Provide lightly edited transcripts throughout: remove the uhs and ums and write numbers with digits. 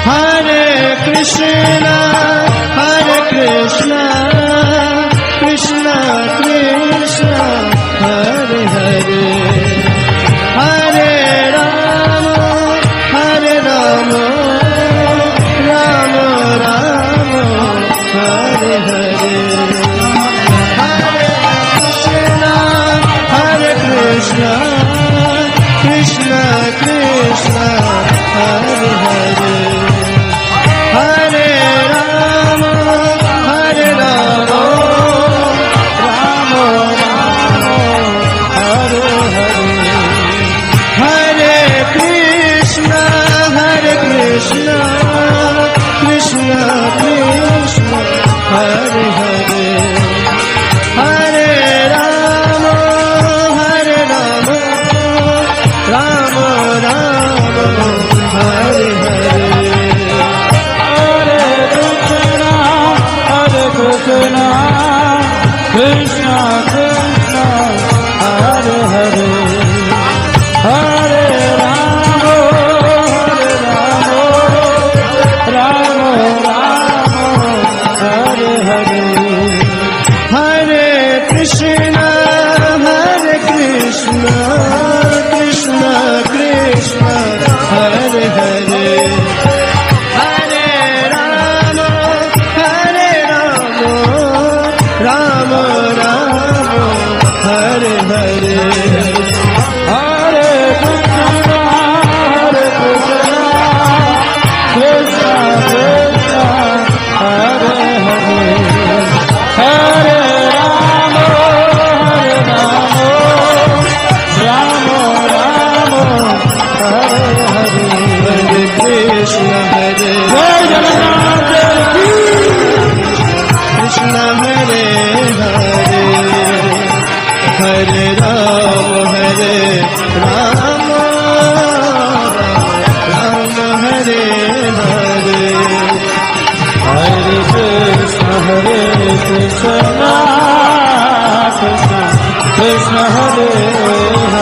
Hare Krishna, Krishna Krishna, Hare Hare, Hare Rama, Rama Rama, Hare Hare, Hare Krishna, Krishna Krishna, Hare Hare, Hare Rama, Rama Hare Hare, Hare Krishna, Krishna Krishna, Hare Hare, Hare Rama, Rama Rama, Hare Hare, Krishna Krishna, Hare Hare, Hare Rama, Rama Rama, Hare Hare, Hare Krishna, Krishna Krishna, Hare Hare, Hare Rama, Rama Rama, Hare Hare, Hare Krishna, Krishna Krishna, Hare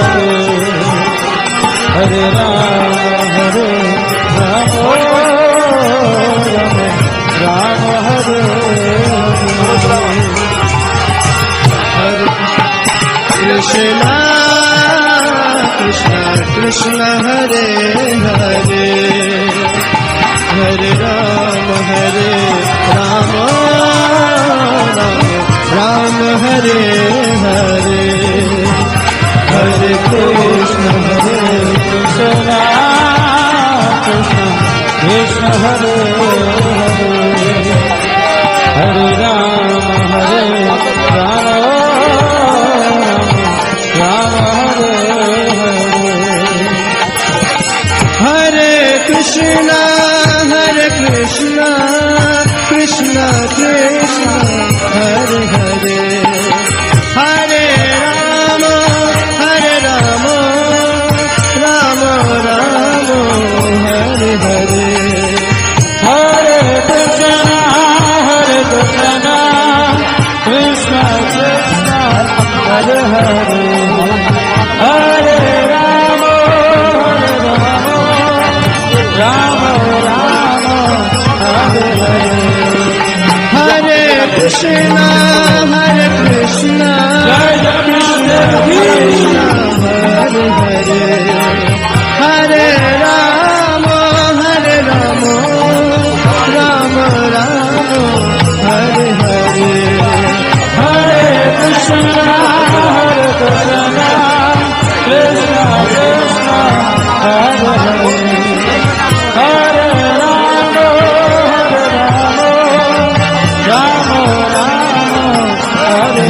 Hare, Hare Rama, Rama Rama, Hare Hare, Hare Krishna, Hare Krishna, Hare Hare, Hare Rama, Rama Hare Hare, Hare Krishna, Krishna Krishna, Hare Hare, Hare Rama, Rama Hare Krishna Krishna Krishna, Hare Hare, Hare Rama, Rama Hare Hare, Hare Krishna, Krishna Krishna, Krishna Hare Hare, Hare Rama, Rama Hare Hare, Hare Krishna, Krishna Krishna, Hare Hare, Hare Rama, Rama Rama, Hare Hare, Hare Krishna, Krishna Krishna, Hare Hare, Hare Rama, Rama Rama, Hare Hare, Hare Krishna, Krishna Krishna, Hare Hare, Hare Rama, Rama Rama, Hare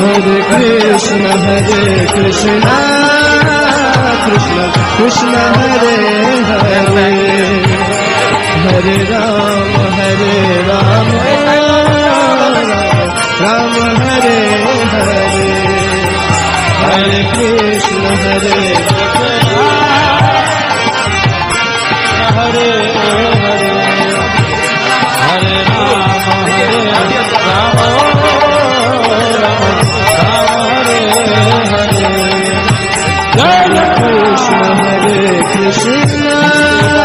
Hare, Hare Krishna, Krishna Krishna, Hare Hare, Hare Rama, Rama Rama, Hare Hare, Hare Krishna, Krishna Krishna, Hare Hare, Hare Rama, Rama Hare Hare, Hare Krishna, Hare Hare, Hare Rama, Hare Hare,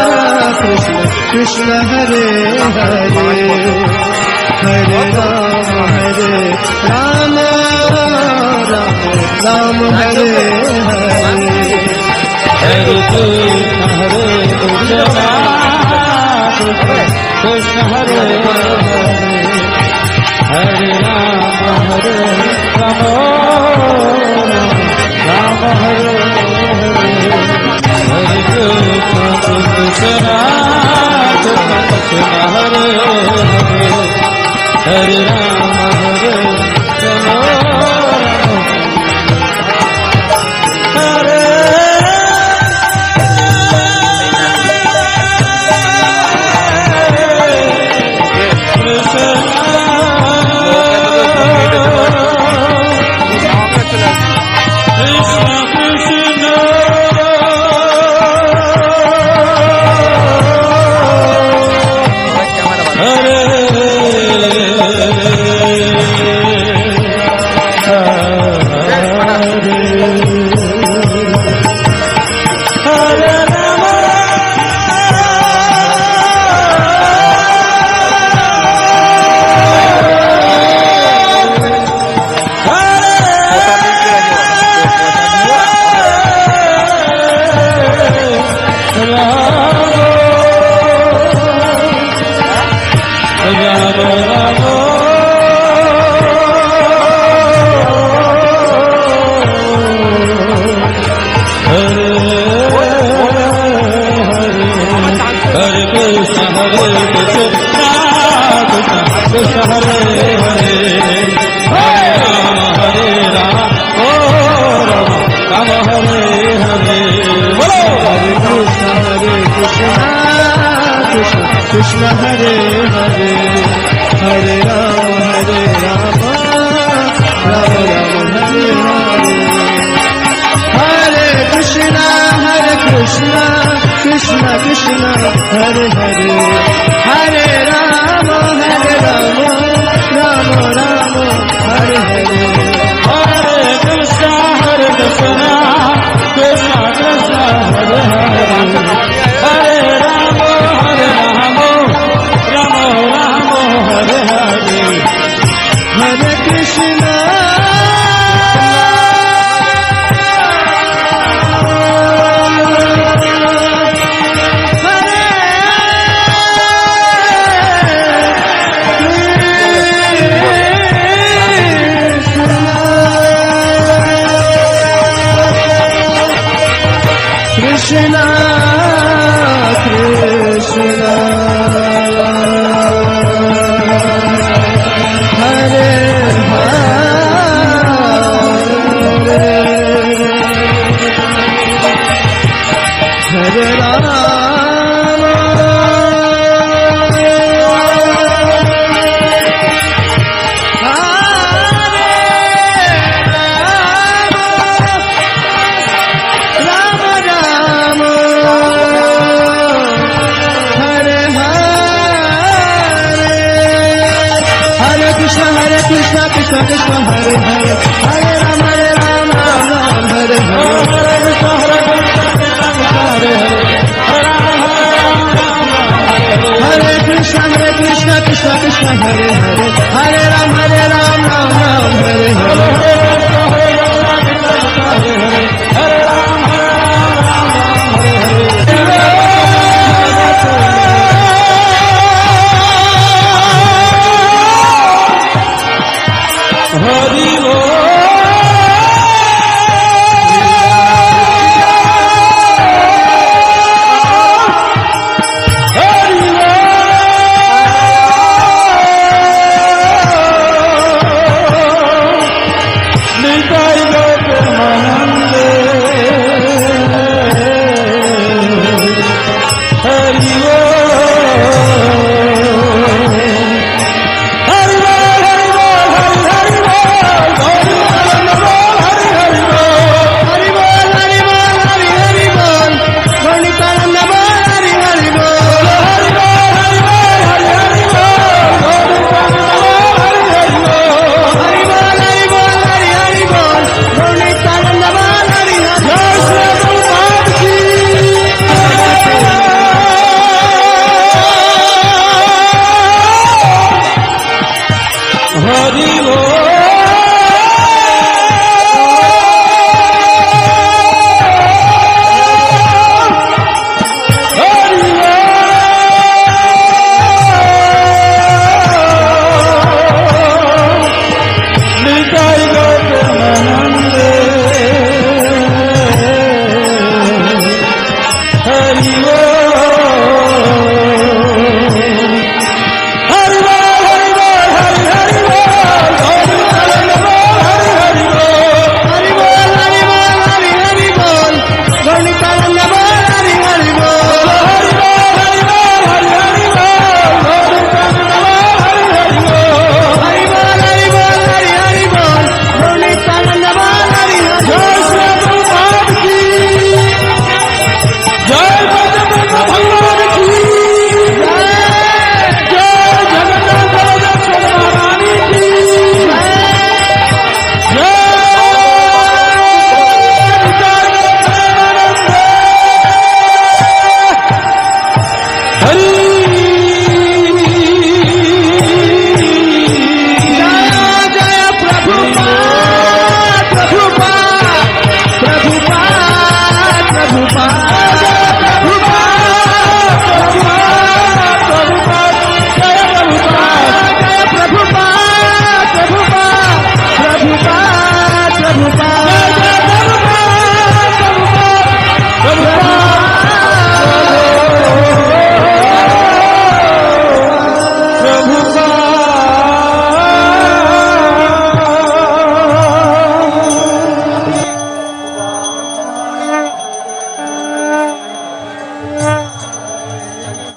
Hare Krishna, Krishna Krishna Hare Hare Hare Ram Ram Ram Hare Hare Hare Krishna Hare Hare Ram Ram Hare Hare Krishna Krishna Hare Hare Ram Hare Krishna Hare Hare Hare Ram Ram Ram Hare Hare Hare Krishna Krishna Krishna Hare Hare Hare Ram Ram Ram Hare Hare Hare Krishna Krishna Krishna Hare Hare Hare Ram Ram Ram Hare Hare Hare Krishna Krishna Krishna Hare Hare Ram Krishna Krishna Krishna Hare Hare Hare Ram Ram Ram Hare Hare Hare Krishna Krishna Krishna Hare Hare Hare Ram Ram Ram Hare Hare Hari Hari